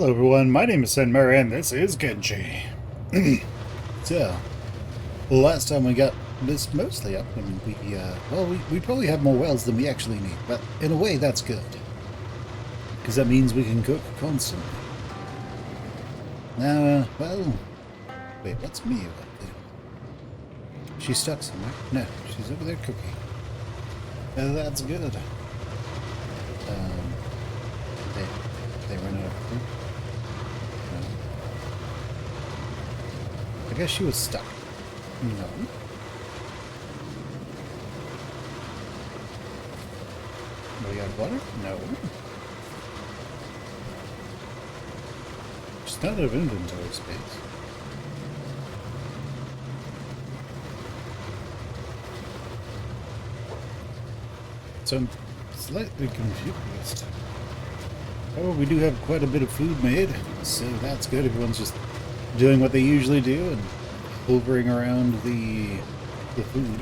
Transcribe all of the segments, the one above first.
Hello everyone, my name is Muir and this is Kenshi. So, last time we got this mostly up and we probably have more wells than we actually need, but in a way that's good. Because that means we can cook constantly. Now, wait, what's Muir up there? She's stuck somewhere? No, she's over there cooking. That's good. They run out of food. I guess she was stuck. No. We got water? No. Just not out of inventory space. So I'm slightly confused. Oh, we do have quite a bit of food made, so that's good. Everyone's just doing what they usually do and hovering around the food.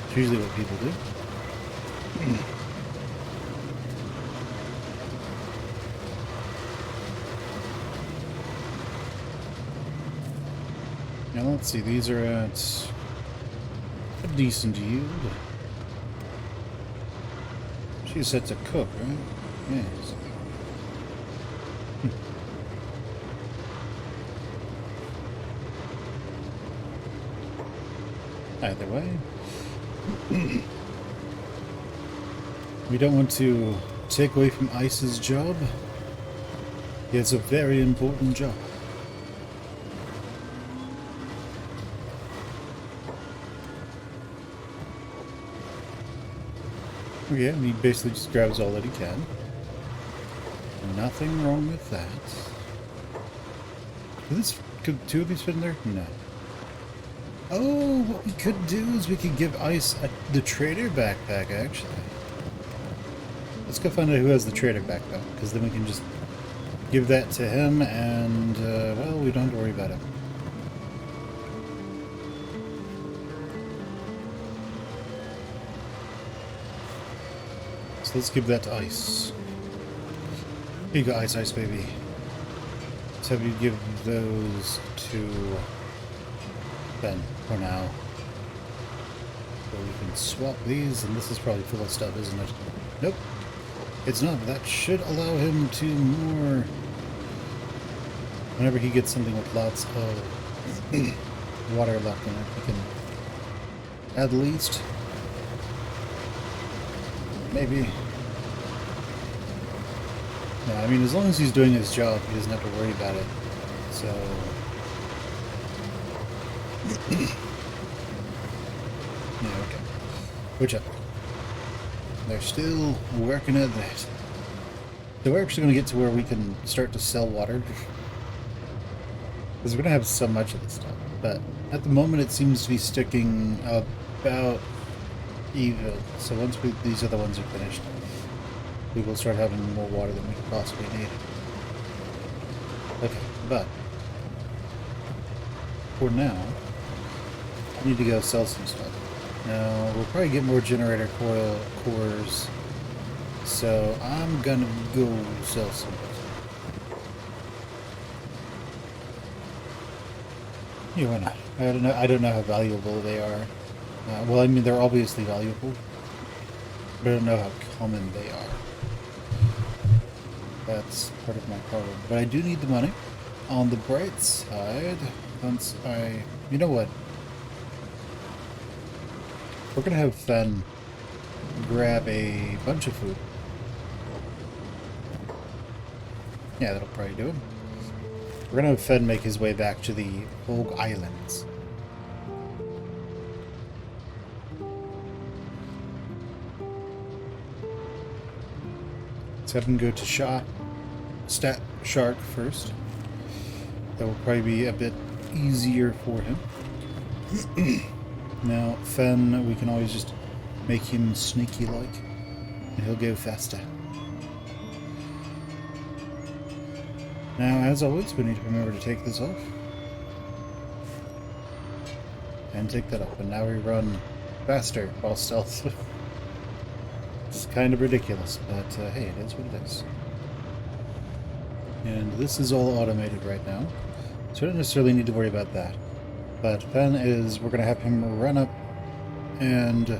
It's usually what people do. Now let's see, these are at a decent yield. She's set to cook, right? Yes. Either way, we don't want to take away from Ice's job. It's a very important job. Yeah, he basically just grabs all that he can. Nothing wrong with that. Could two of these fit in there? No. Oh, what we could do is we could give Ice the trader backpack, actually. Let's go find out who has the trader backpack, because then we can just give that to him, and, well, we don't have to worry about it. So let's give that to Ice. Here you go, Ice, baby. Let's have you give those to Fen for now. So we can swap these, and this is probably full of stuff, isn't it? Nope. It's not, but that should allow him to more... Whenever he gets something with lots of water left in it, he can at least... Maybe... No, I mean, as long as he's doing his job, he doesn't have to worry about it. So... yeah, okay. Whichever. They're still working at that. So we're actually going to get to where we can start to sell water. Because we're going to have so much of this stuff. But at the moment it seems to be sticking about even. So once these other ones are finished, we will start having more water than we could possibly need. Okay, but for now, I need to go sell some stuff. Now, we'll probably get more generator cores, so I'm gonna go sell some. Yeah, why not? I don't know how valuable they are. Well, I mean, they're obviously valuable, but I don't know how common they are. That's part of my problem. But I do need the money. On the bright side, once you know what? We're gonna have Fen grab a bunch of food. Yeah, that'll probably do it. We're gonna have Fen make his way back to the Oak Islands. Let's have him go to Shark first. That will probably be a bit easier for him. Now, Fen, we can always just make him sneaky-like, and he'll go faster. Now, as always, we need to remember to take this off. And take that off, and now we run faster while stealth. It's kind of ridiculous, but hey, it is what it is. And this is all automated right now, so I don't necessarily need to worry about that. But then we're going to have him run up and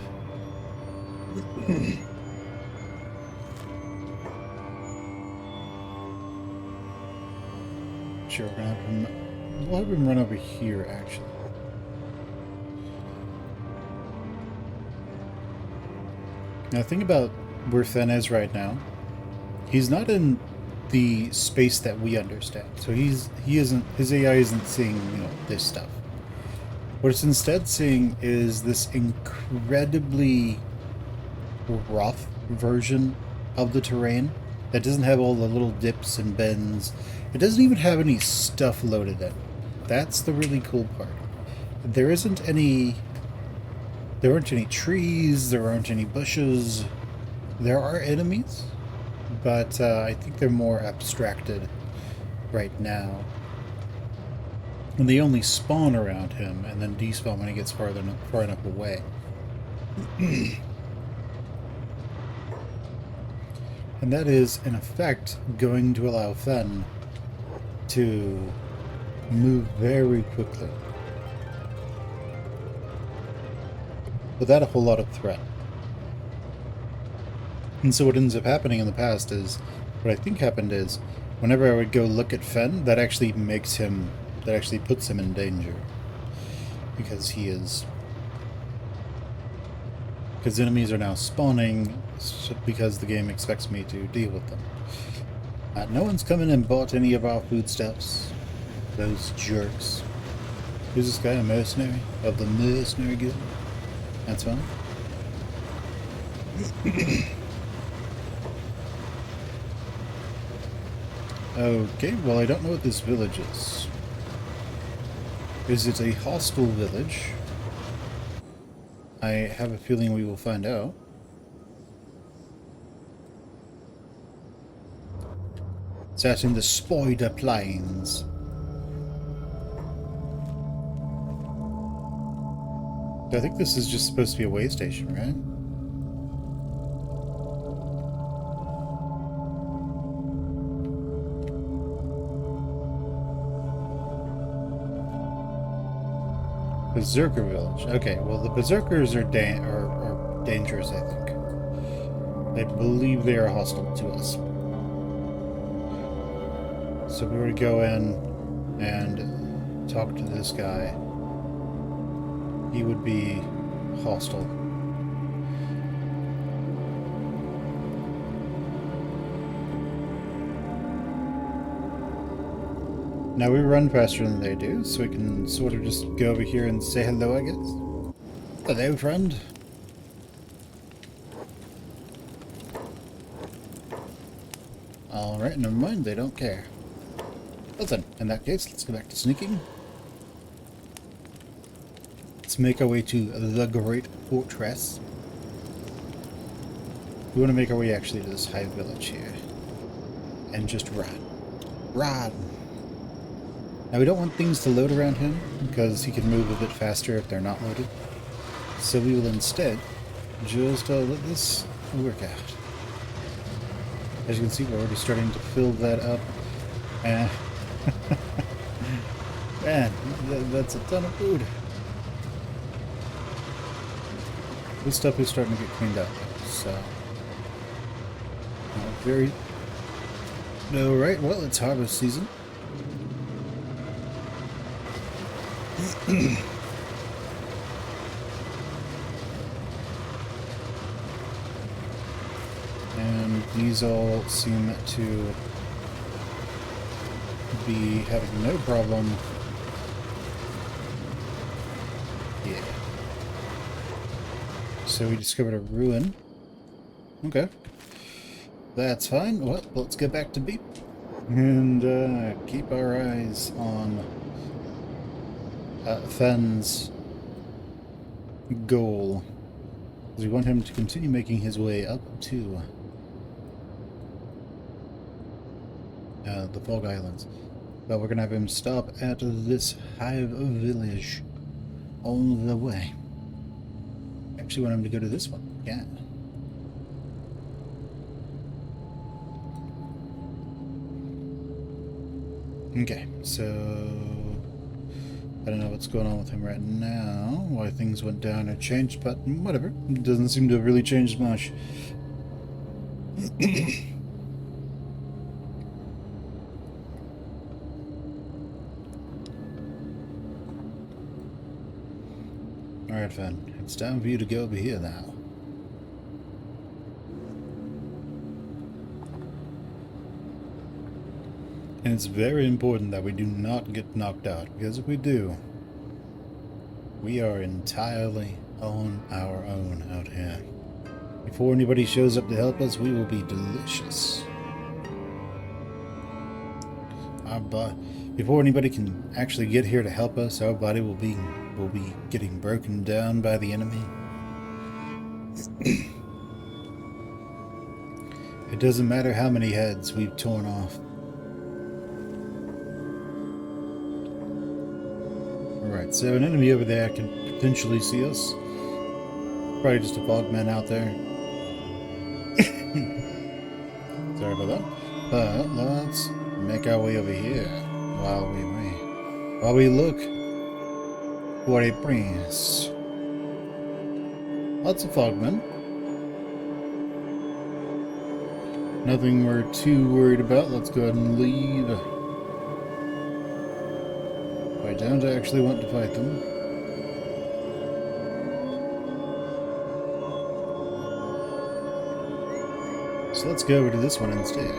sure, we're going to have him, we'll have him run over here, actually. Now, think about where Fen is right now. He's not in the space that we understand. So his AI isn't seeing, this stuff. What it's instead seeing is this incredibly rough version of the terrain that doesn't have all the little dips and bends. It doesn't even have any stuff loaded in. That's the really cool part. There aren't any trees, there aren't any bushes. There are enemies, but I think they're more abstracted right now. And they only spawn around him and then despawn when he gets far enough away. And that is, in effect, going to allow Fen to move very quickly without a whole lot of threat. And so what ends up happening in the past is, what I think happened is, whenever I would go look at Fen, that actually puts him in danger. Because enemies are now spawning, because the game expects me to deal with them. No one's come in and bought any of our foodstuffs. Those jerks. Who's this guy, a mercenary? Of the mercenary guild? That's fine. Okay, well, I don't know what this village is. Is it a hostile village? I have a feeling we will find out. It's out in the Spider Plains. I think this is just supposed to be a way station, right? Berserker village. Okay, well, the berserkers are dangerous, I think. I believe they are hostile to us. So if we were to go in and talk to this guy, he would be hostile. Now we run faster than they do, so we can sort of just go over here and say hello, I guess. Hello, friend. Alright, never mind, they don't care. Well then, in that case, let's go back to sneaking. Let's make our way to the Great Fortress. We want to make our way actually to this high village here. And just run. Run! Now we don't want things to load around him, because he can move a bit faster if they're not loaded. So we will instead just let this work out. As you can see, we're already starting to fill that up. And man, that's a ton of food. This stuff is starting to get cleaned up, so very. All right, well, it's harvest season. And these all seem to be having no problem. Yeah. So we discovered a ruin. Okay. That's fine. Well, let's get back to beep. And keep our eyes on Fen's goal. Because we want him to continue making his way up to the Fog Islands. But we're going to have him stop at this hive village on the way. Actually want him to go to this one. Yeah. Okay, so I don't know what's going on with him right now, why things went down or changed, but whatever. It doesn't seem to have really changed much. Alright, Fen. It's time for you to go over here now. And it's very important that we do not get knocked out, because if we do, we are entirely on our own out here. Before anybody shows up to help us, we will be delicious. Before anybody can actually get here to help us, our body will be getting broken down by the enemy. It doesn't matter how many heads we've torn off. Alright, so an enemy over there can potentially see us. Probably just a fogman out there. Sorry about that. But let's make our way over here while we wait. While we look for a prince. Lots of fogmen. Nothing we're too worried about. Let's go ahead and leave. I don't actually want to fight them. So let's go over to this one instead.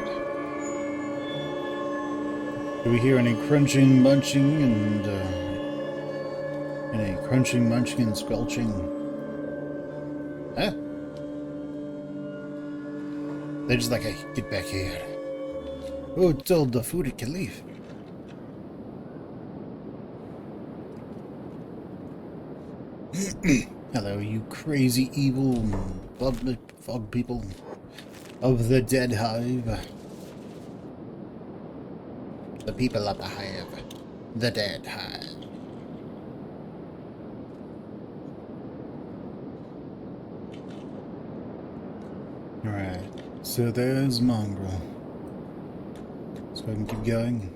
Do we hear any crunching, munching, and any crunching, munching, and squelching? Huh? They're just like, hey, get back here. Who told the food it can leave? Hello, you crazy, evil fog people of the Dead Hive. The people of the Hive. The Dead Hive. Alright, so there's Mongrel. So I can keep going.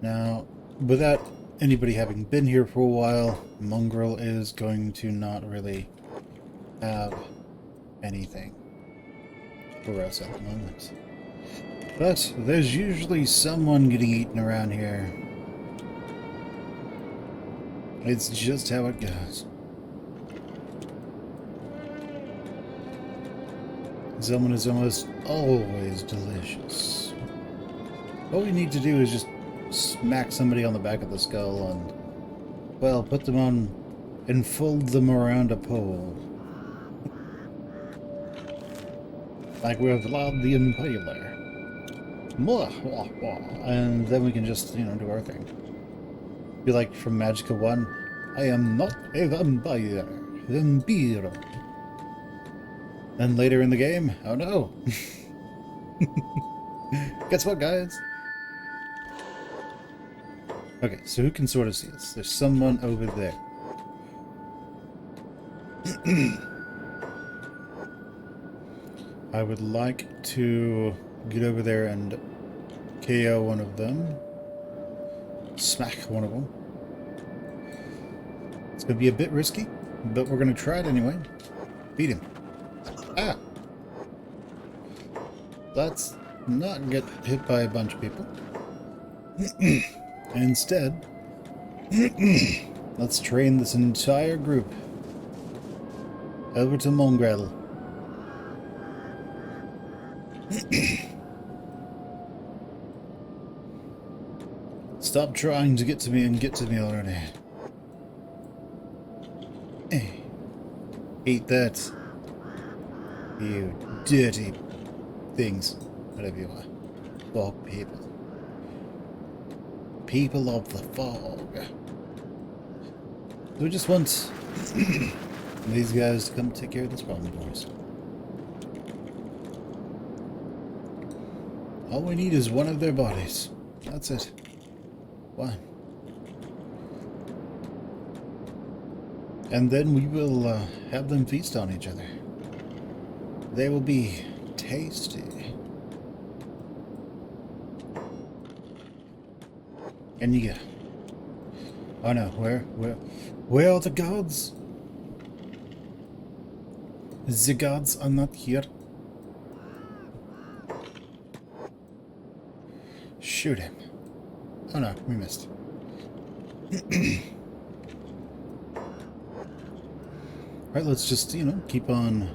Now, without anybody having been here for a while, Mongrel is going to not really have anything for us at the moment. But there's usually someone getting eaten around here. It's just how it goes. Someone is almost always delicious. All we need to do is just smack somebody on the back of the skull and, well, put them on and fold them around a pole. Like we're Vlad the Impaler. And then we can just, you know, do our thing. Be like from Magica 1, I am not a vampire. Vampiro. And later in the game, oh no. Guess what, guys? Okay, so who can sort of see us? There's someone over there. I would like to get over there and KO one of them. Smack one of them. It's going to be a bit risky, but we're going to try it anyway. Beat him. Ah! Let's not get hit by a bunch of people. Instead, let's train this entire group over to Mongrel. Stop trying to get to me and get to me already. Hey, eat that. You dirty things. Whatever you are. Fog people. People of the fog. We just want these guys to come take care of this problem for us. All we need is one of their bodies. That's it. One. And then we will have them feast on each other. They will be tasty. And you go. Oh no, where are the gods? The gods are not here. Shoot him. Oh no, we missed. Alright, let's just, you know, keep on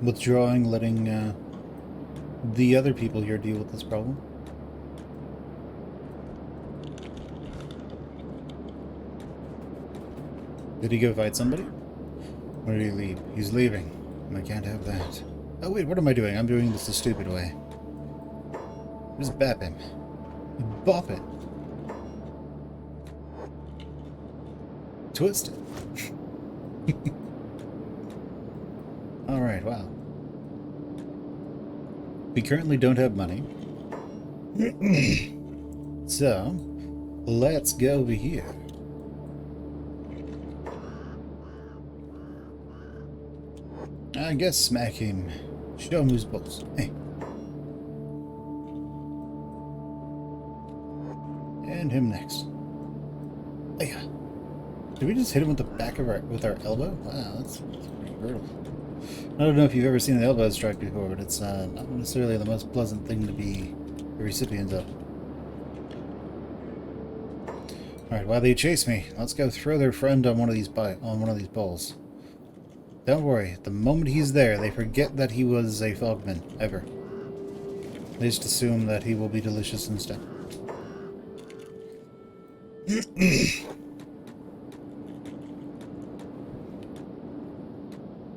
withdrawing, letting the other people here deal with this problem. Did he go fight somebody? Or did he leave? He's leaving. I can't have that. Oh wait, what am I doing? I'm doing this the stupid way. Just bap him. Bop it. Twist it. Alright, wow. We currently don't have money. So, let's go over here. I guess smack him. Show him who's boss. Hey. And him next. Oh yeah. Did we just hit him with the back of our elbow? Wow, that's pretty brutal. I don't know if you've ever seen an elbow strike before, but it's not necessarily the most pleasant thing to be the recipient of. Alright, while they chase me, let's go throw their friend on one of these poles. Don't worry, the moment he's there, they forget that he was a fogman, ever. They just assume that he will be delicious instead.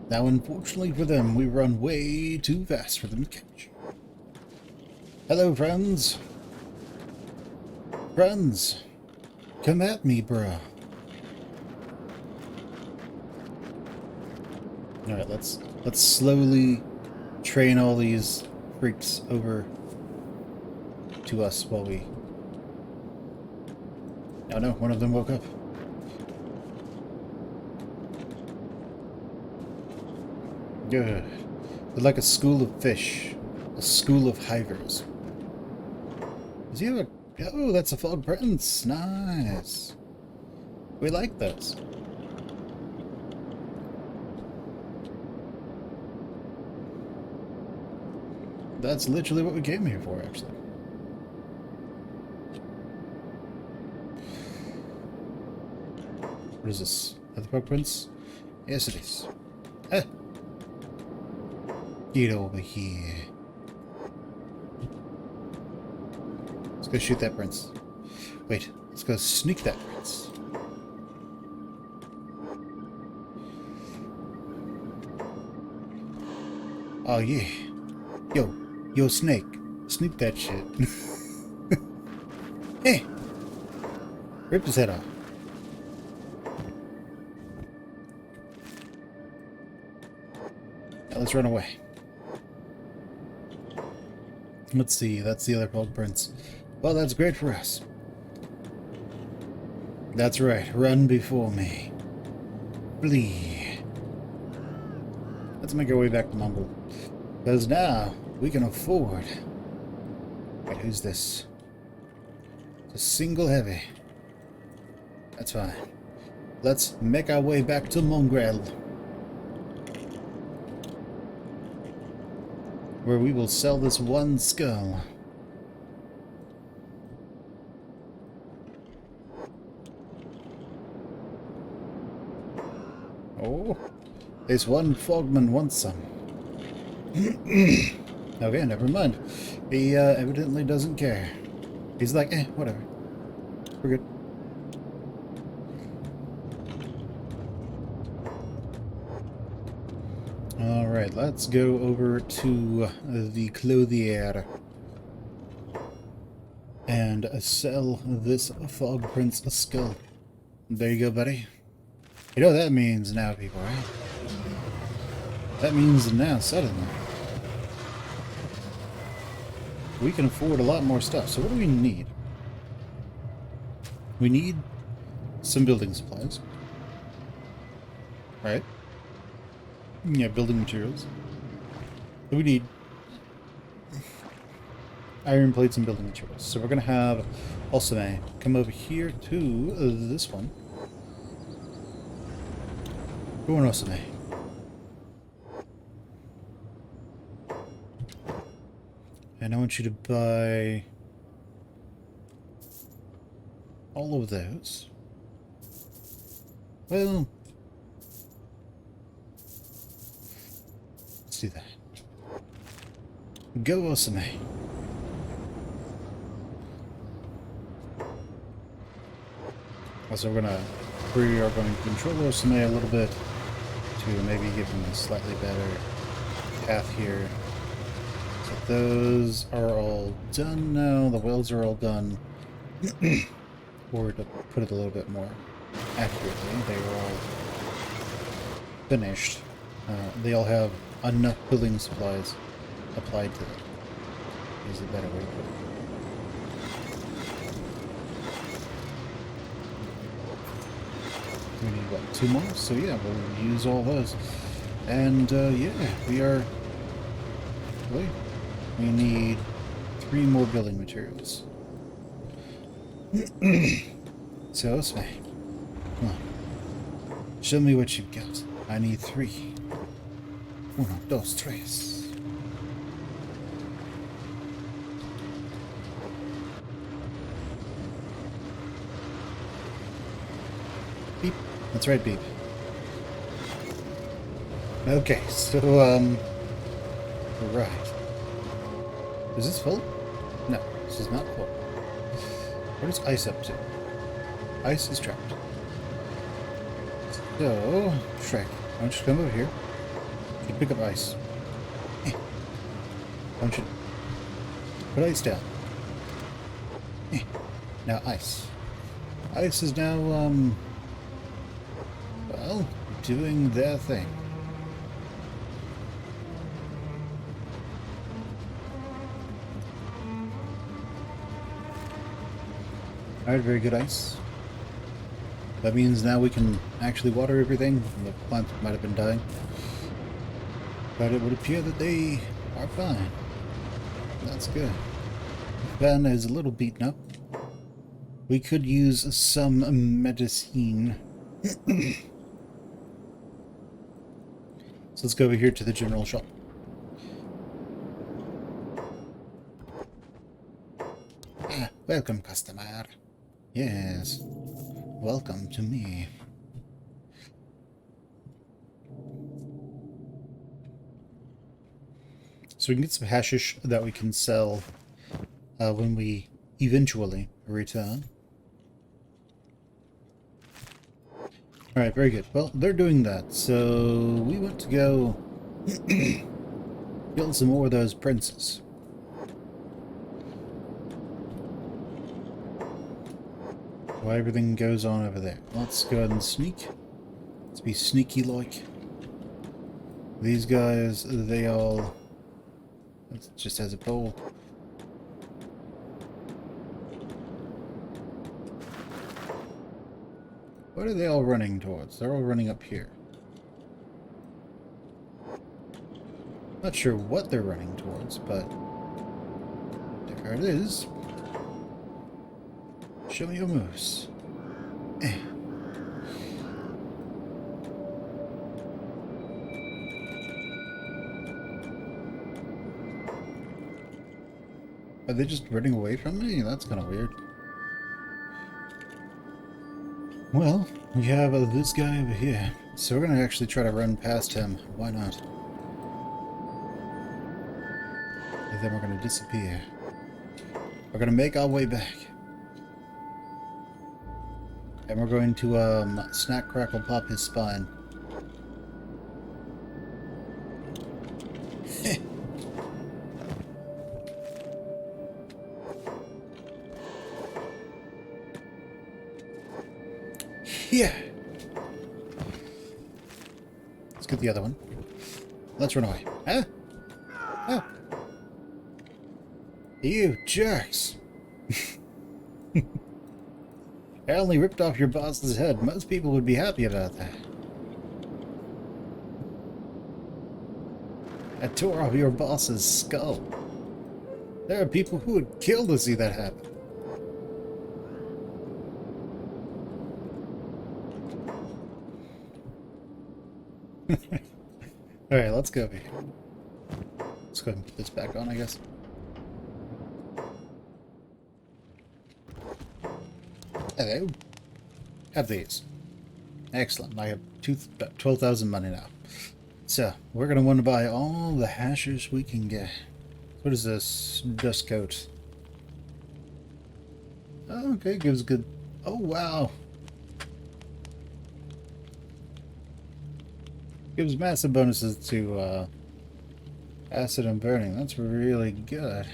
Now, unfortunately for them, we run way too fast for them to catch. Hello, friends. Friends, come at me, bruh. Alright, let's slowly train all these freaks over to us while we... Oh no, one of them woke up. Good. They're like a school of fish. A school of hivers. Does he have a... Oh, that's a fog prince. Nice. We like those. That's literally what we came here for, actually. What is this? Are the fog prince? Yes, it is. Ah. Get over here. Let's go shoot that prince. Wait, let's go sneak that prince. Oh yeah. Yo snake. Sneak that shit. Hey! Rip his head off. Now let's run away. Let's see, that's the other fog prince. Well, that's great for us. That's right, run before me. Flee. Let's make our way back to Mongol. Because now, we can afford... Wait, who's this? It's a single heavy. That's fine. Let's make our way back to Mongrel, where we will sell this one skull. Oh, this one fogman wants some. Okay, never mind. He evidently doesn't care. He's like, whatever. We're good. Alright, let's go over to the clothier and sell this fog prince a skull. There you go, buddy. You know what that means now, people, right? That means now, suddenly, we can afford a lot more stuff. So what do we need? We need some building supplies. Right? Yeah, building materials. We need iron plates and building materials. So we're going to have Osame come over here to this one. Go on, Osame. And I want you to buy all of those. Well, let's do that. Go, Osame. Also, we are going to control Osame a little bit to maybe give him a slightly better path here. So those are all done now. The wells are all done. Or to put it a little bit more accurately, they are all finished. They all have enough building supplies applied to them. Is a better way to put it. We need, what, 2 more? So yeah, we'll use all those. And yeah, we need 3 more building materials. So, Osme, come on. Show me what you've got. I need 3. 1, 2, 3. Beep. That's right, beep. Okay, so, right. Is this full? No, this is not full. What is ice up to? Ice is trapped. So, Shrek, why don't you come over here? You can pick up ice. Why don't you put ice down? Now ice. Ice is now, well, doing their thing. Alright, very good, ice. That means now we can actually water everything. The plant might have been dying. But it would appear that they are fine. That's good. Ben is a little beaten up. We could use some medicine. So let's go over here to the general shop. Ah, welcome, customer. Yes, welcome to me. So we can get some hashish that we can sell when we eventually return. Alright, very good. Well, they're doing that, so we want to go kill some more of those princes. While everything goes on over there. Let's go ahead and sneak. Let's be sneaky-like. These guys, they all... It just has a pole. What are they all running towards? They're all running up here. Not sure what they're running towards, but... there it is. Show me your moves. Are they just running away from me? That's kind of weird. Well, we have this guy over here. So we're going to actually try to run past him. Why not? And then we're going to disappear. We're going to make our way back. And we're going to snack, crackle, pop his spine. Yeah. Let's get the other one. Let's run away. Huh? Oh. You jerks. I only ripped off your boss's head. Most people would be happy about that. I tore off your boss's skull. There are people who would kill to see that happen. Alright, let's go. Let's go ahead and put this back on, I guess. Hello. Have these. Excellent. I have 12,000 money now. So, we're going to want to buy all the hashes we can get. What is this? Dust coat. Oh, okay, gives good... Oh, wow. Gives massive bonuses to acid and burning. That's really good.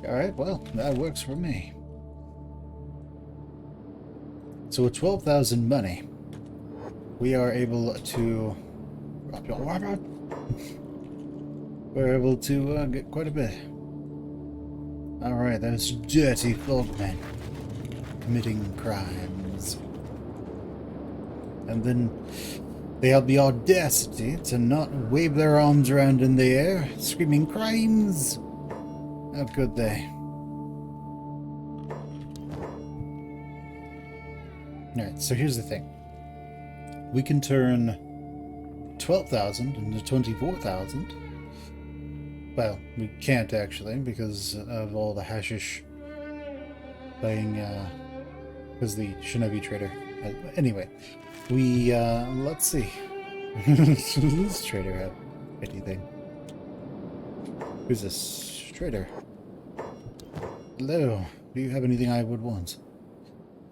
Alright, well, that works for me. So with 12,000 money, we are able to... We're able to get quite a bit. Alright, those dirty frogmen committing crimes. And then they have the audacity to not wave their arms around in the air, screaming crimes! How could they? Alright, so here's the thing. We can turn 12,000 into 24,000. Well, we can't actually, because of all the hashish playing, because the Shinobi trader. Anyway, we, let's see. This trader have anything? Who's this trader? Hello, do you have anything I would want?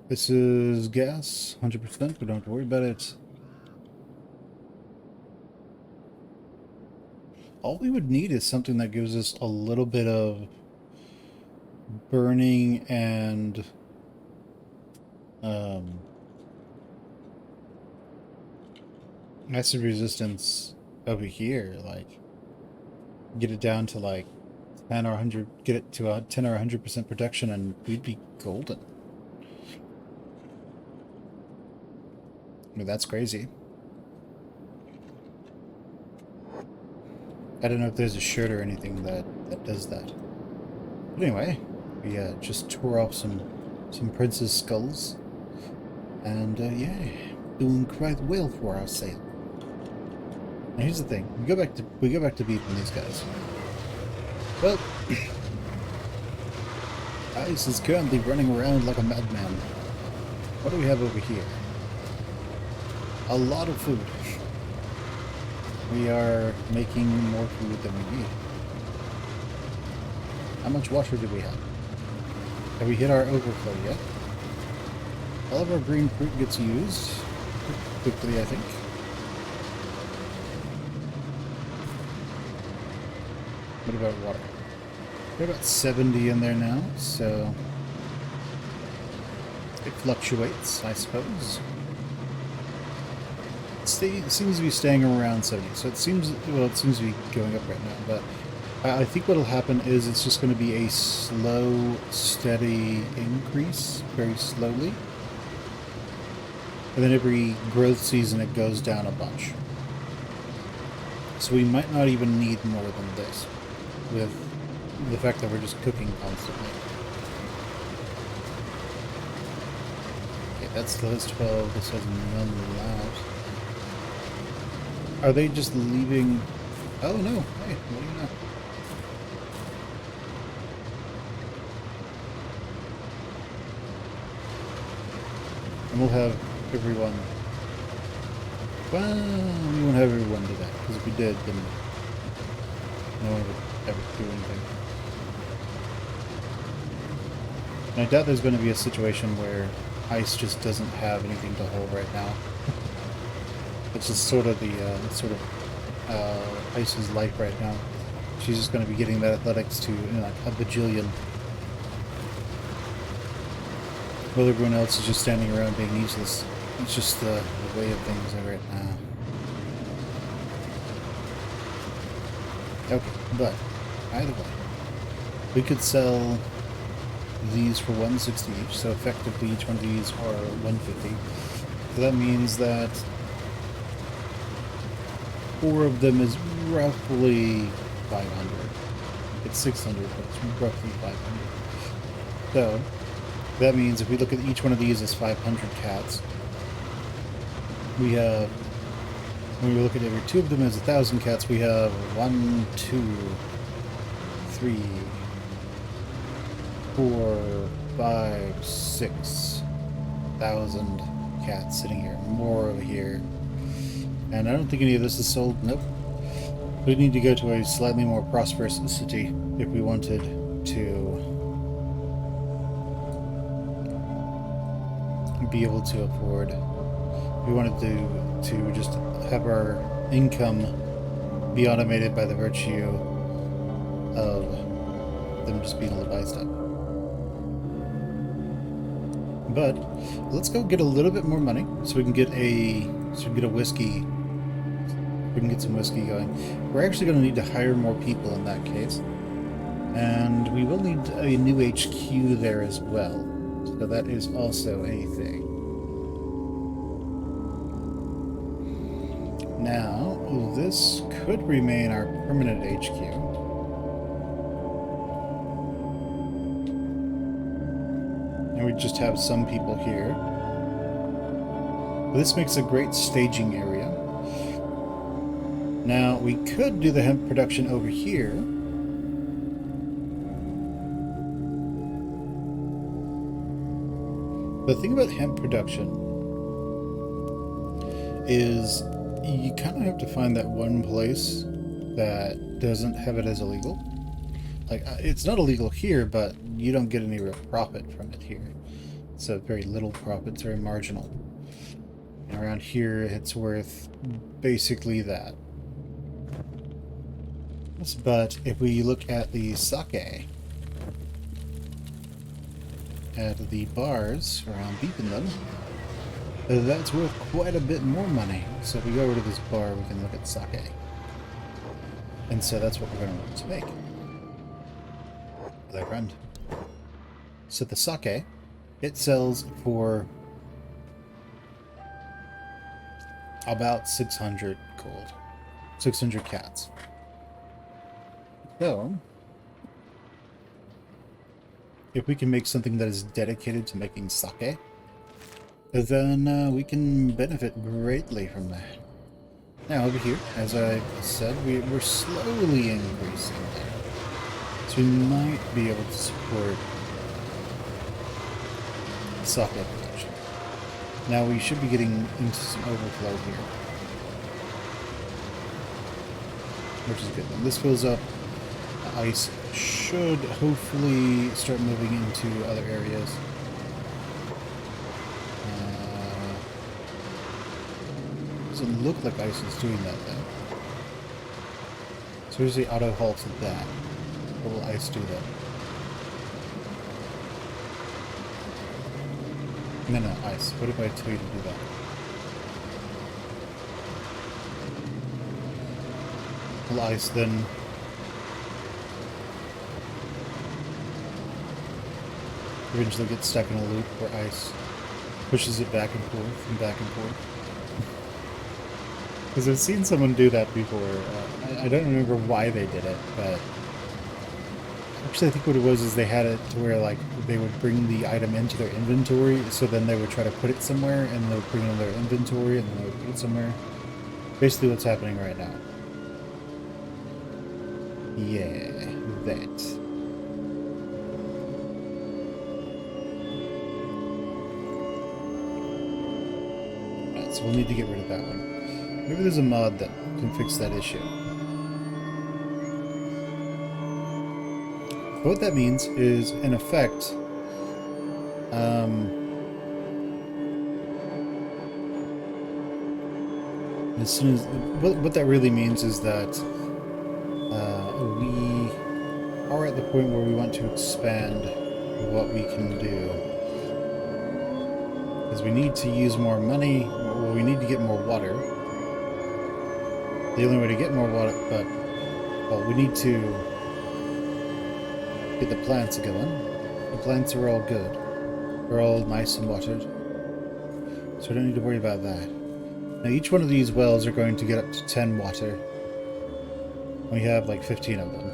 This is gas, 100%, but don't have to worry about it. All we would need is something that gives us a little bit of burning and acid resistance over here. Like, get it down to like 10 or 100, get it to a 10 or 100% protection, and we'd be golden. I mean, that's crazy. I don't know if there's a shirt or anything that does that. But anyway, we just tore off some prince's skulls, and yeah, doing quite well for our sale. Now here's the thing: we go back to beating these guys. Well, Ice is currently running around like a madman. What do we have over here? A lot of food. We are making more food than we need. How much water do we have? Have we hit our overflow yet? All of our green fruit gets used quickly, I think. What about water? We're about 70 in there now, so it fluctuates, I suppose. It seems to be staying around 70, so it seems to be going up right now, but I think what'll happen is it's just going to be a slow, steady increase, very slowly. And then every growth season it goes down a bunch. So we might not even need more than this, with the fact that we're just cooking constantly. Okay, that's 12, this has none allowed. Are they just leaving? Oh no, hey, what do you know? And we'll have everyone... Well, we won't have everyone do that, because if we did, then no one would ever do anything. And I doubt there's going to be a situation where Ice just doesn't have anything to hold right now. Which is sort of the Ice's life right now. She's just going to be getting that athletics to like a bajillion. While everyone else is just standing around being useless. It's just the way of things right now. Okay, but either way, we could sell these for 160 each, so effectively each one of these are 150. So that means that 4 of them is roughly 500. It's 600, but it's roughly 500. So, that means if we look at each one of these as 500 cats, we have, when we look at every 2 of them as 1,000 cats, we have 1, 2, 3, 4, 5, 6,000 cats sitting here. More over here. And I don't think any of this is sold. Nope. We need to go to a slightly more prosperous city if we wanted to be able to afford. We wanted to just have our income be automated by the virtue of them just being able to buy stuff. But let's go get a little bit more money so we can get a whiskey. We can get some whiskey going. We're actually going to need to hire more people in that case, and we will need a new HQ there as well. So that is also a thing. Now, this could remain our permanent HQ. And we just have some people here. But this makes a great staging area. Now, we could do the hemp production over here. The thing about hemp production is you kind of have to find that one place that doesn't have it as illegal. Like, it's not illegal here, but you don't get any real profit from it here. It's a very little profit, it's very marginal. And around here, it's worth basically that. But if we look at the sake, at the bars around Beepinland, that's worth quite a bit more money. So if we go over to this bar, we can look at sake. And so that's what we're going to want to make. With our friend. So the sake, it sells for about 600 gold. 600 cats. So, if we can make something that is dedicated to making sake, then we can benefit greatly from that. Now over here, as I said, we're slowly increasing there. So we might be able to support sake production. Now we should be getting into some overflow here, which is good. When this fills up, the ice should hopefully start moving into other areas. Doesn't look like ice is doing that though. So here's the auto halt of that. Or will ice do that? No, ice. What if I tell you to do that? Will ice then eventually get stuck in a loop where ice pushes it back and forth and back and forth? Because I've seen someone do that before. I don't remember why they did it, but actually I think what it was is they had it to where like they would bring the item into their inventory, so then they would try to put it somewhere, and they would bring it in their inventory, and then they would put it somewhere. Basically what's happening right now. Yeah, that. Alright, so we'll need to get rid of that one. Maybe there's a mod that can fix that issue. But what that means is, in effect, as soon as what that really means is that we are at the point where we want to expand what we can do, because we need to use more money. Well, we need to get more water. The only way to get more water, well, we need to get the plants going. The plants are all good. They're all nice and watered. So we don't need to worry about that. Now each one of these wells are going to get up to 10 water. We have like 15 of them,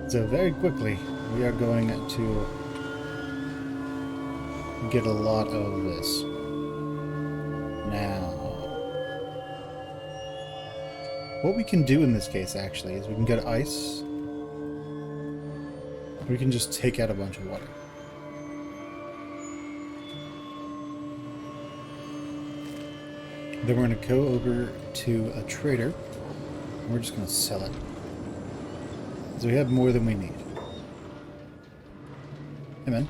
so very quickly we are going to get a lot of this. Now, what we can do in this case actually is we can go to ice. We can just take out a bunch of water. Then we're going to go over to a trader. We're just going to sell it. So we have more than we need. Hey, man.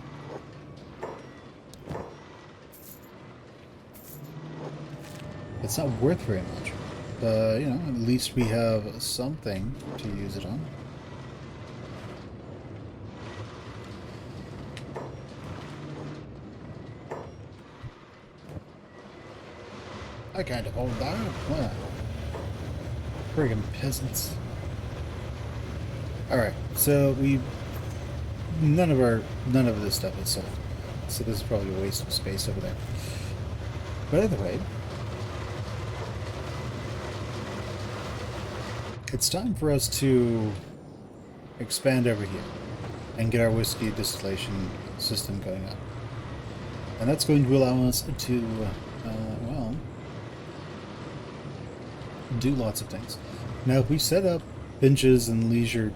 It's not worth very much. But, you know, at least we have something to use it on. I can't hold that. Wow. Friggin' peasants. Alright, so none of this stuff is sold. So this is probably a waste of space over there. But either way, it's time for us to expand over here and get our whiskey distillation system going up. And that's going to allow us to, well, do lots of things. Now, if we set up benches and leisure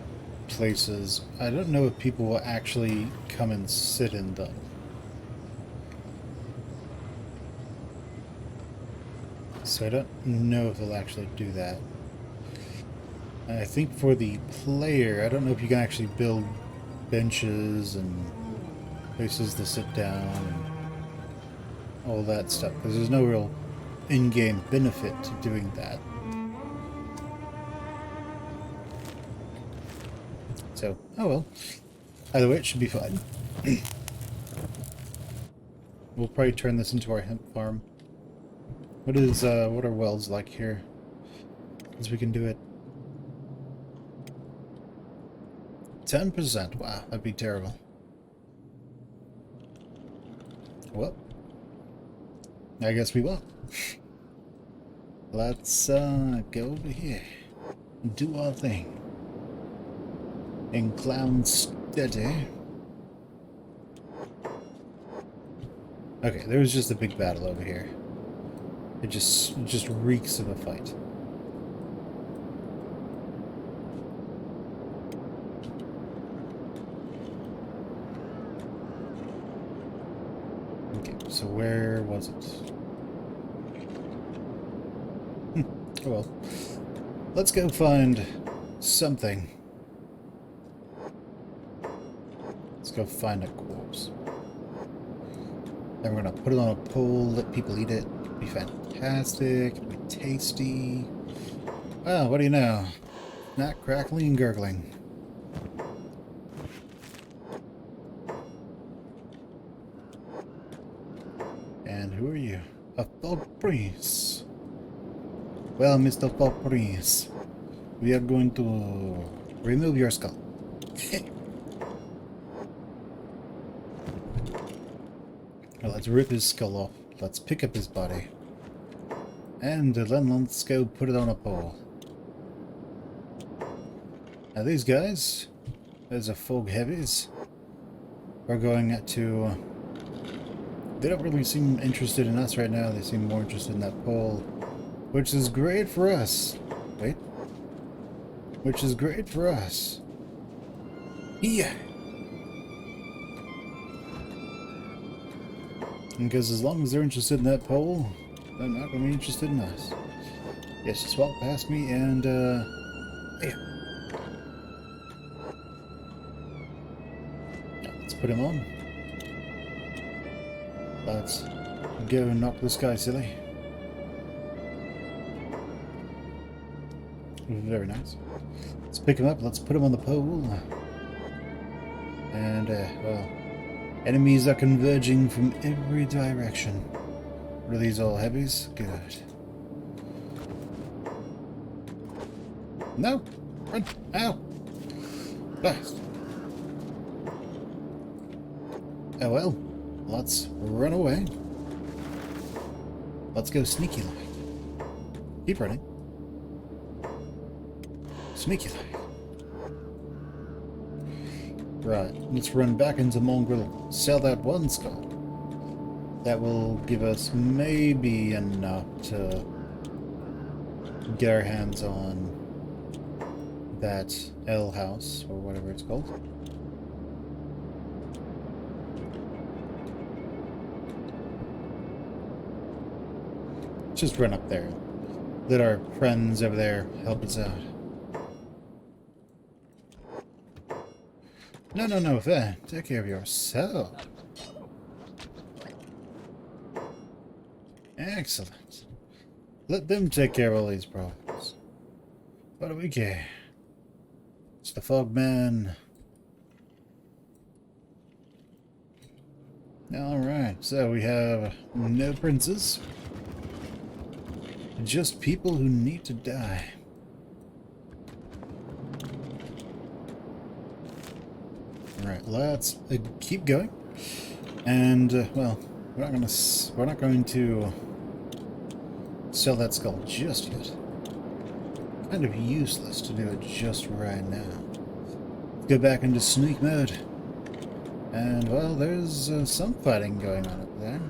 places, I don't know if people will actually come and sit in them. So I don't know if they'll actually do that. I think for the player, I don't know if you can actually build benches and places to sit down and all that stuff, because there's no real in-game benefit to doing that. So, oh well. Either way, it should be fine. We'll probably turn this into our hemp farm. What are wells like here? Because we can do it. 10%. Wow, that'd be terrible. Well, I guess we won't. Let's go over here and do our thing. And clown steady. Okay, there was just a big battle over here. It just reeks of a fight. Okay, so where was it? Oh well. Let's go find something. Let's go find a corpse. Then we're gonna put it on a pole, let people eat it. It'll be fantastic, it'll be tasty. Well, what do you know? Not crackling and gurgling. And who are you? A fog prince. Well, Mr. Fog Prince, we are going to remove your skull. Well, let's rip his skull off. Let's pick up his body. And then let's go put it on a pole. Now these guys, those are fog heavies, are going to... They don't really seem interested in us right now. They seem more interested in that pole. Which is great for us. Wait. Which is great for us. Yeah. Because as long as they're interested in that pole, they're not going to be interested in us. Yes, just walk past me and, yeah. Now, let's put him on. Let's go and knock this guy silly. Very nice. Let's pick him up. Let's put him on the pole. And, well, enemies are converging from every direction. What are these all heavies? Good. No! Run! Ow! Blast! Oh well. Let's run away. Let's go sneaky like. Keep running. Sneaky like. Right, let's run back into Mongrel. Sell that one skull. That will give us maybe enough to get our hands on that L house, or whatever it's called. Just run up there. Let our friends over there help us out. No, Fen. Take care of yourself. Excellent. Let them take care of all these problems. What do we care? It's the Fogman. Alright, so we have no princes. Just people who need to die. Alright, let's keep going. And, well, we're not going to sell that skull just yet. Kind of useless to do it just right now. Let's go back into sneak mode. And, well, there's some fighting going on up there.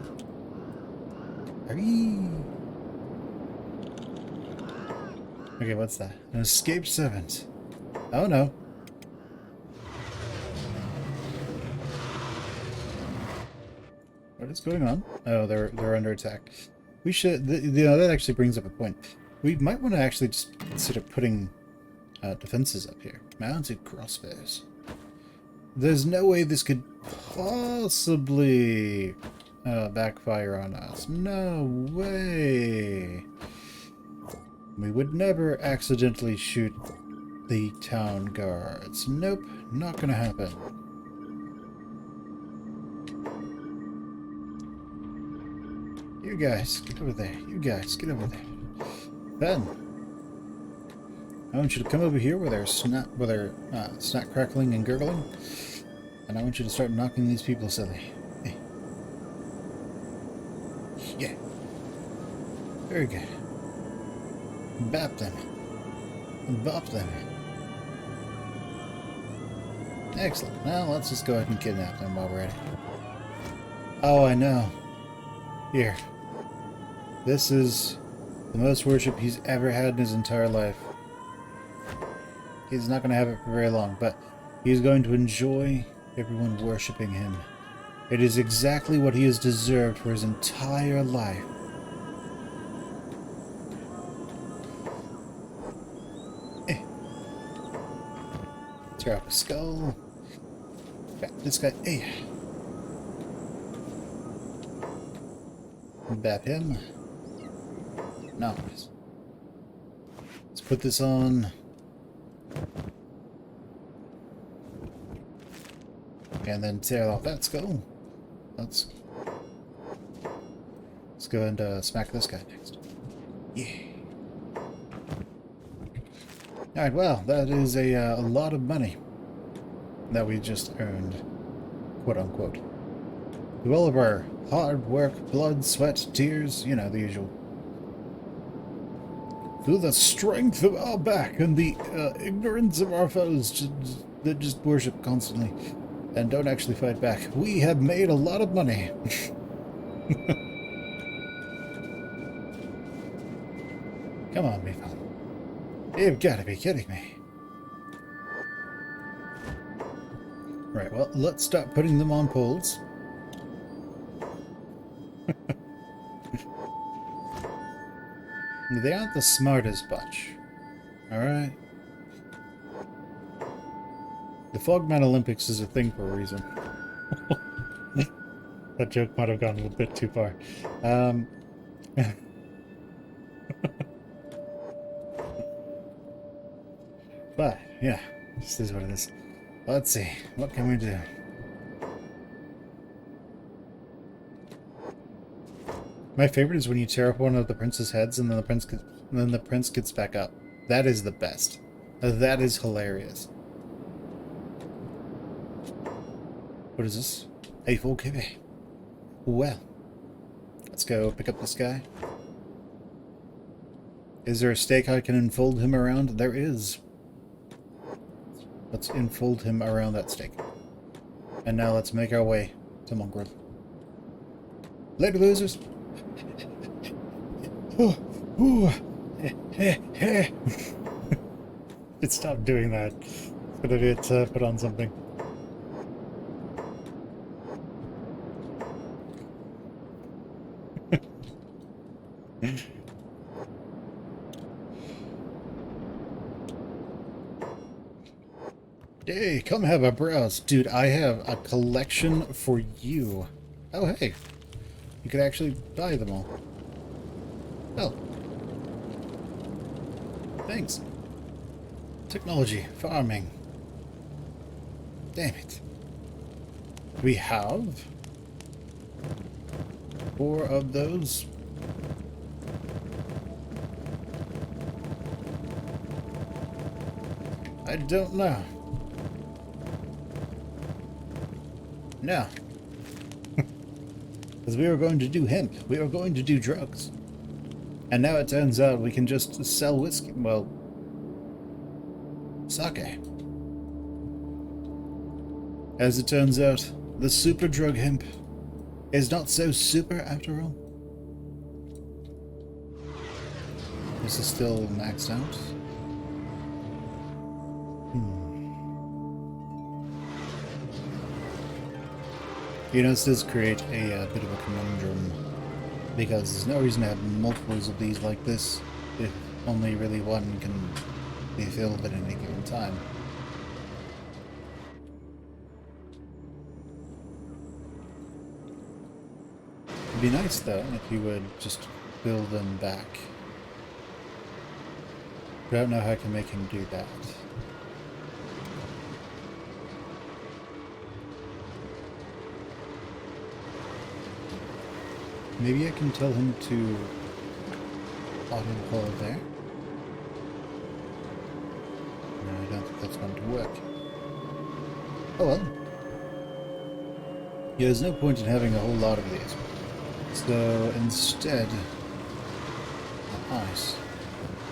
Okay, what's that? An escaped servant. Oh no. What is going on? Oh, they're under attack. We should, that actually brings up a point. We might want to actually just consider putting defenses up here. Mounted crossbows. There's no way this could possibly backfire on us. No way. We would never accidentally shoot the town guards. Nope, not gonna happen. You guys, get over there. You guys, get over there. Ben, I want you to come over here with our snot crackling and gurgling, and I want you to start knocking these people silly. Hey. Yeah. Very good. Bap them. Bop them. Excellent. Now let's just go ahead and kidnap them while we're at it. Oh, I know. Here. This is the most worship he's ever had in his entire life. He's not going to have it for very long, but he's going to enjoy everyone worshipping him. It is exactly what he has deserved for his entire life. Tear up a skull. Got this guy. Hey. Bap him. Nice. Let's put this on. And then tear off that skull. Let's go and smack this guy next. Yeah. Alright, well, that is a lot of money that we just earned, quote-unquote. Through all of our hard work, blood, sweat, tears, you know, the usual. Through the strength of our back and the ignorance of our foes that just worship constantly and don't actually fight back, we have made a lot of money. Come on, people. You've got to be kidding me. Right, well, let's start putting them on poles. They aren't the smartest bunch. Alright? The Fogman Olympics is a thing for a reason. That joke might have gone a little bit too far. But, yeah, this is what it is. Let's see, what can we do? My favorite is when you tear up one of the prince's heads and then the prince gets back up. That is the best. That is hilarious. What is this? A full KB. Well, let's go pick up this guy. Is there a stake I can enfold him around? There is. Let's enfold him around that stake. And now let's make our way to Mongrel. Later, losers. Just stop doing that. It's gonna be put on something. Hey, come have a browse. Dude, I have a collection for you. Oh, hey. You could actually buy them all. Oh. Thanks. Technology, farming. Damn it. We have 4 of those. I don't know. No. Because we were going to do hemp. We were going to do drugs. And now it turns out we can just sell whiskey. Well, sake. As it turns out, the super drug hemp is not so super after all. This is still maxed out. You know, this does create a bit of a conundrum, because there's no reason to have multiples of these like this if only really one can be filled at any given time. It'd be nice, though, if you would just fill them back. But I don't know how I can make him do that. Maybe I can tell him to auto-pull there. No, I don't think that's going to work. Oh well. Yeah, there's no point in having a whole lot of these. So instead, nice,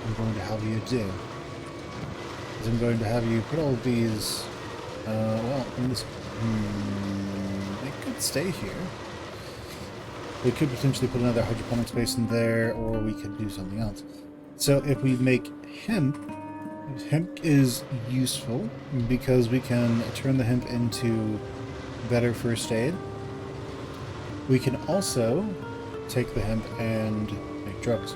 I'm going to have you do is I'm going to have you put all these, well, in this, they could stay here. We could potentially put another hydroponic space in there, or we could do something else. So if we make hemp is useful because we can turn the hemp into better first aid. We can also take the hemp and make drugs.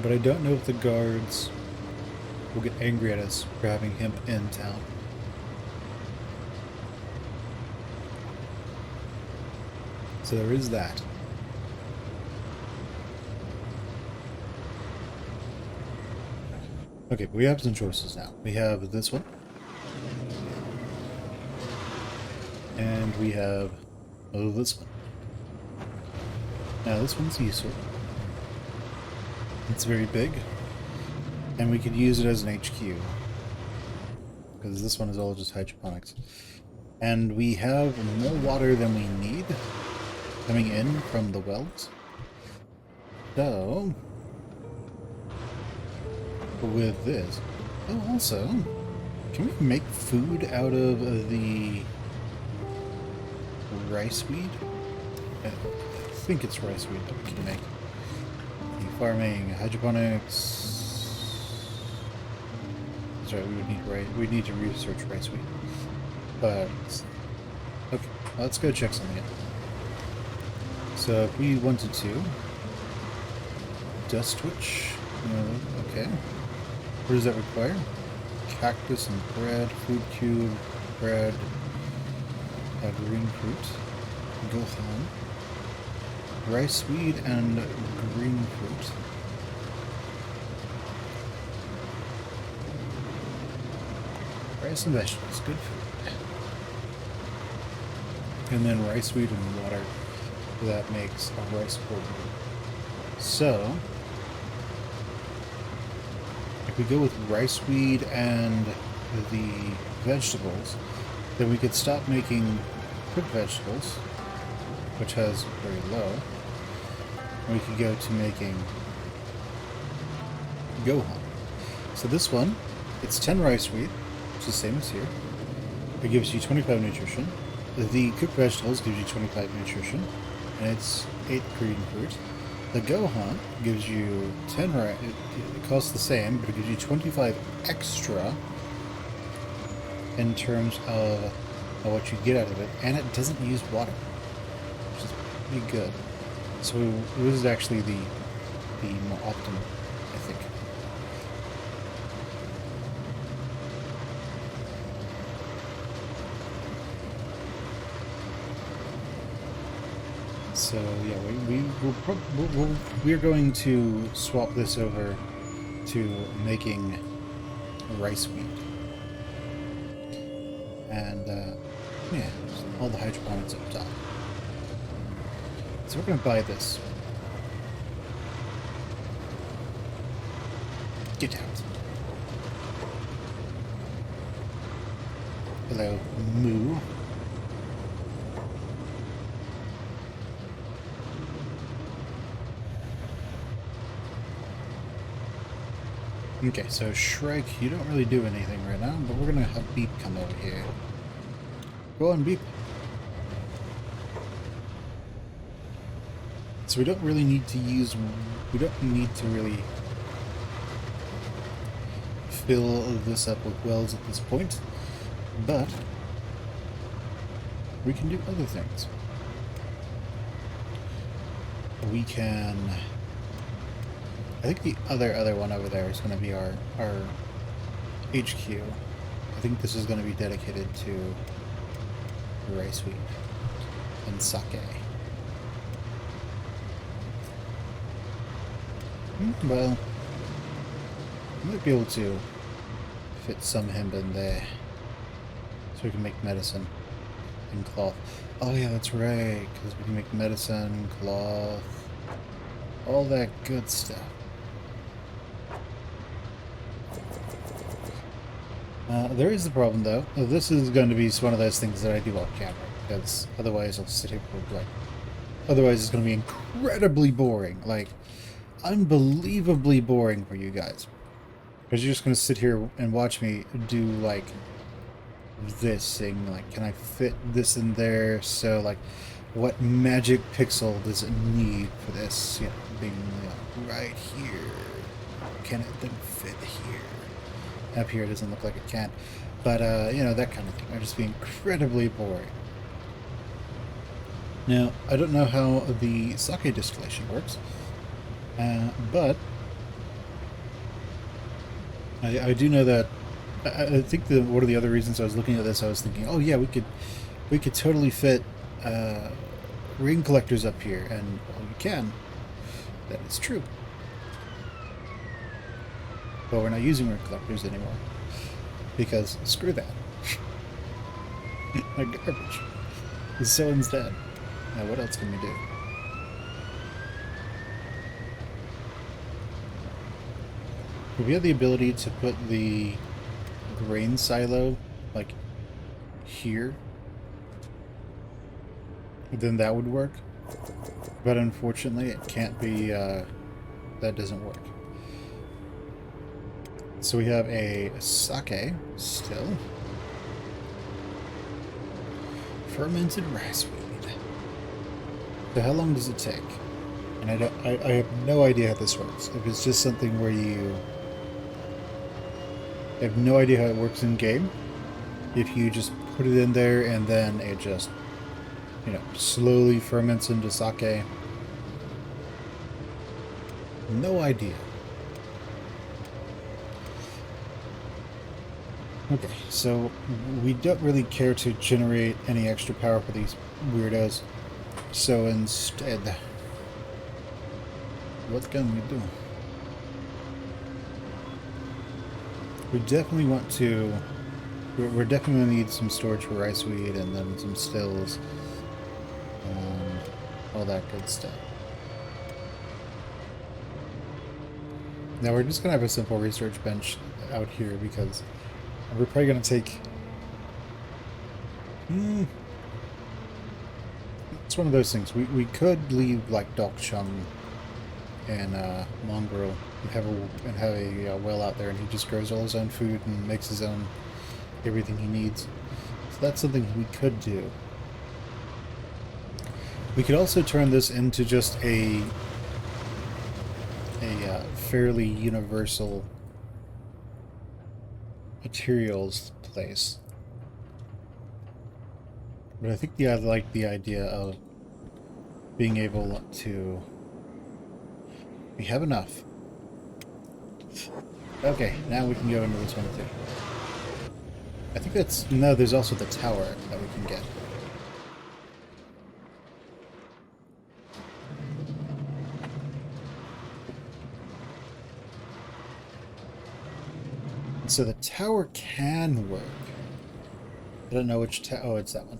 But I don't know if the guards will get angry at us for having hemp in town. So there is that. Okay, we have some choices now. We have this one. And we have this one. Now this one's useful. It's very big. And we could use it as an HQ. Because this one is all just hydroponics. And we have more water than we need coming in from the wells. So, with this, oh, also, can we make food out of the rice weed? I think it's rice weed that we can make. Farming, hydroponics. Sorry, we need to research rice weed. But okay, let's go check something out. So if we wanted to, dust twitch, okay. What does that require? Cactus and bread, food cube, bread, green fruit, go home, rice weed and green fruit. Rice and vegetables, good food. And then rice weed and water. That makes a rice bowl. So, if we go with rice weed and the vegetables, then we could stop making cooked vegetables which has very low. We could go to making Gohan. So this one, it's 10 rice wheat, which is the same as here. It gives you 25 nutrition. The cooked vegetables gives you 25 nutrition, and it's 8 green fruit. The Gohan gives you 10 rice. It costs the same, but it gives you 25 extra in terms of what you get out of it, and it doesn't use water, which is pretty good. So this is actually the more optimal, I think. So yeah, we're going to swap this over to making rice wheat, and yeah, all the hydroponics up top. So we're going to buy this. Get out. Hello, Moo. Okay, so Shrek, you don't really do anything right now, but we're going to have Beep come over here. Go on, Beep. So we don't really need to really fill this up with wells at this point, but we can do other things. We can... I think the other one over there is going to be our HQ. I think this is going to be dedicated to rice wheat and sake. Well, I might be able to fit some hemp in there so we can make medicine and cloth. Oh yeah, that's right, because we can make medicine, cloth, all that good stuff. There is the problem, though. This is going to be one of those things that I do off camera, because otherwise I'll sit here for, like... Otherwise it's going to be incredibly boring, like, unbelievably boring for you guys. Because you're just going to sit here and watch me do, like, this thing, like, can I fit this in there? So, like, what magic pixel does it need for this, you know, being, you know, right here? Can it then fit here? Up here it doesn't look like it can. But, you know, that kind of thing. It'll just be incredibly boring. Now, I don't know how the sake distillation works, but I do know that I think one of the other reasons I was looking at this, I was thinking, oh yeah, we could totally fit ring collectors up here, and well, you can. That is true. But we're not using ring collectors anymore because screw that. They're garbage. So instead, now what else can we do? If we had the ability to put the grain silo, like, here, then that would work. But unfortunately, it can't be, that doesn't work. So we have a sake, still. Fermented rice weed. So how long does it take? And I have no idea how this works. If it's just something where I have no idea how it works in game. If you just put it in there and then it just, you know, slowly ferments into sake. No idea. Okay, so we don't really care to generate any extra power for these weirdos. So instead, what can we do? We definitely want to... We're definitely going to need some storage for rice weed and then some stills. And all that good stuff. Now we're just going to have a simple research bench out here because we're probably going to take... It's one of those things. We could leave like Dok Chung and Mongrel and have a well out there, and he just grows all his own food and makes his own everything he needs. So that's something we could do. We could also turn this into just a fairly universal materials place. But I think I like the idea of being able to... We have enough. Okay, now we can go into this one too. I think that's... No, there's also the tower that we can get. So the tower can work. I don't know which tower... Oh, it's that one.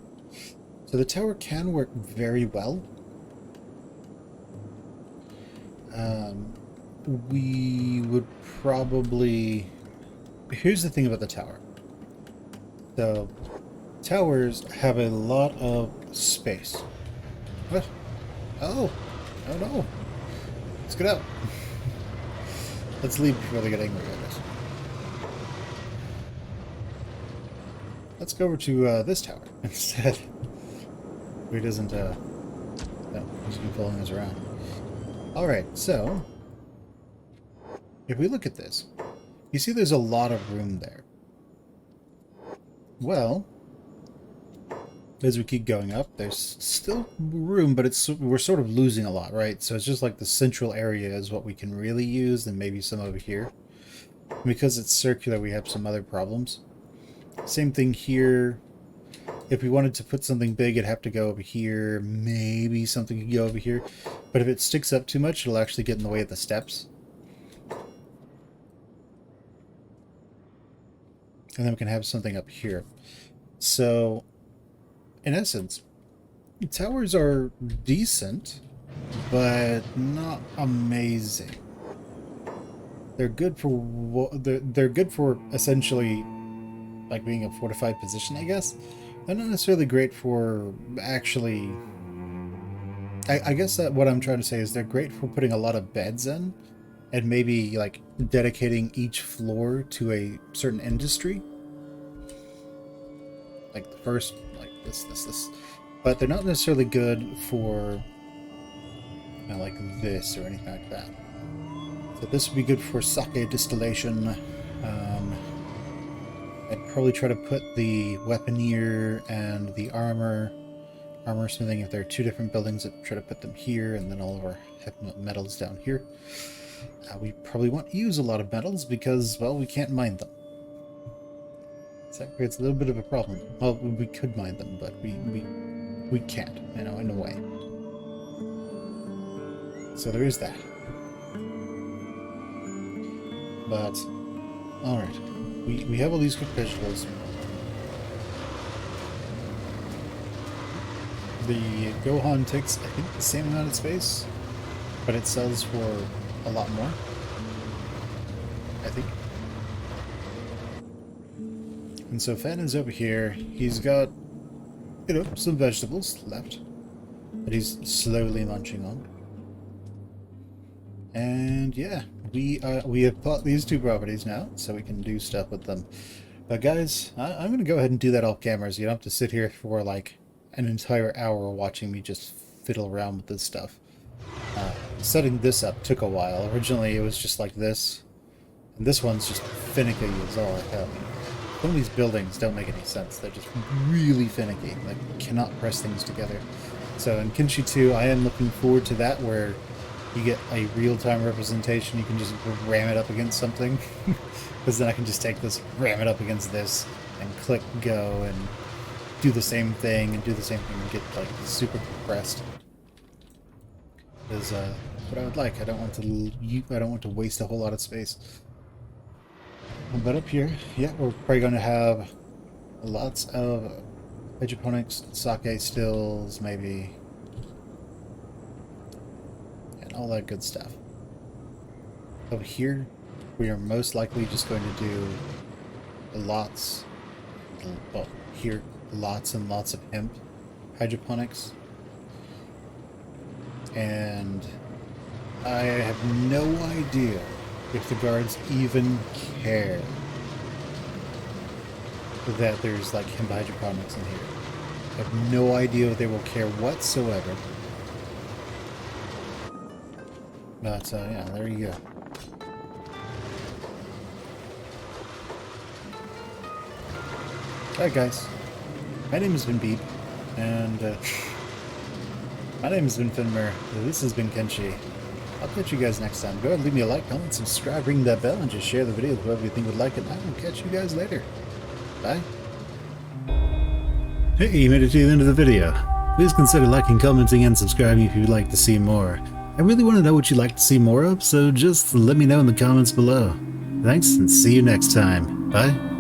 So the tower can work very well. We would probably... Here's the thing about the tower. So, towers have a lot of space. What? Oh! Oh no! Let's get out! Let's leave before they get angry at us. Let's go over to this tower instead. He doesn't, no, he's been following us around. Alright, so... If we look at this, you see there's a lot of room there. Well, as we keep going up, there's still room, but we're sort of losing a lot, right? So it's just like the central area is what we can really use, and maybe some over here. Because it's circular, we have some other problems. Same thing here. If we wanted to put something big, it'd have to go over here. Maybe something could go over here. But if it sticks up too much, it'll actually get in the way of the steps. And then we can have something up here. So, in essence, towers are decent, but not amazing. They're good for they're good for essentially like being a fortified position, I guess. They're not necessarily great for actually... I guess that what I'm trying to say is they're great for putting a lot of beds in, and maybe like dedicating each floor to a certain industry. Like the first, like this. But they're not necessarily good for, you know, like this or anything like that. So this would be good for sake distillation. I'd probably try to put the weaponeer and the armor smithing, if there are two different buildings, I'd try to put them here, and then all of our heavy metals down here. We probably won't use a lot of metals because, well, we can't mine them. So that creates a little bit of a problem. Well, we could mine them, but we can't, you know, in a way. So there is that. But, alright. We have all these cooked vegetables. The Gohan takes, I think, the same amount of space, but it sells for a lot more, I think. And so Fen is over here. He's got, you know, some vegetables left that he's slowly munching on. And yeah, we have bought these two properties now, so we can do stuff with them. But guys, I'm going to go ahead and do that off camera, so you don't have to sit here for like an entire hour watching me just fiddle around with this stuff. Setting this up took a while. Originally it was just like this, and this one's just finicky as all hell. Some of these buildings don't make any sense. They're just really finicky. Like, you cannot press things together. So in Kenshi 2, I am looking forward to that, where you get a real-time representation. You can just ram it up against something. Because then I can just take this, ram it up against this, and click go, and do the same thing, and get, like, super compressed. Is what I would like. I don't want to waste a whole lot of space. But up here, yeah, we're probably going to have lots of hydroponics, sake stills, maybe, and all that good stuff. Over here, we are most likely just going to do lots, well, here, lots and lots of hemp hydroponics. and I have no idea if the guards even care that there's like hemp hydroponics in here. I have no idea if they will care whatsoever. But yeah, there you go. Alright guys, my name has been Beep, and my name has been Finmer. This has been Kenshi. I'll catch you guys next time. Go ahead and leave me a like, comment, subscribe, ring that bell, and just share the video with whoever you think would like it. I will catch you guys later. Bye. Hey, you made it to the end of the video. Please consider liking, commenting, and subscribing if you'd like to see more. I really want to know what you'd like to see more of, so just let me know in the comments below. Thanks, and see you next time. Bye.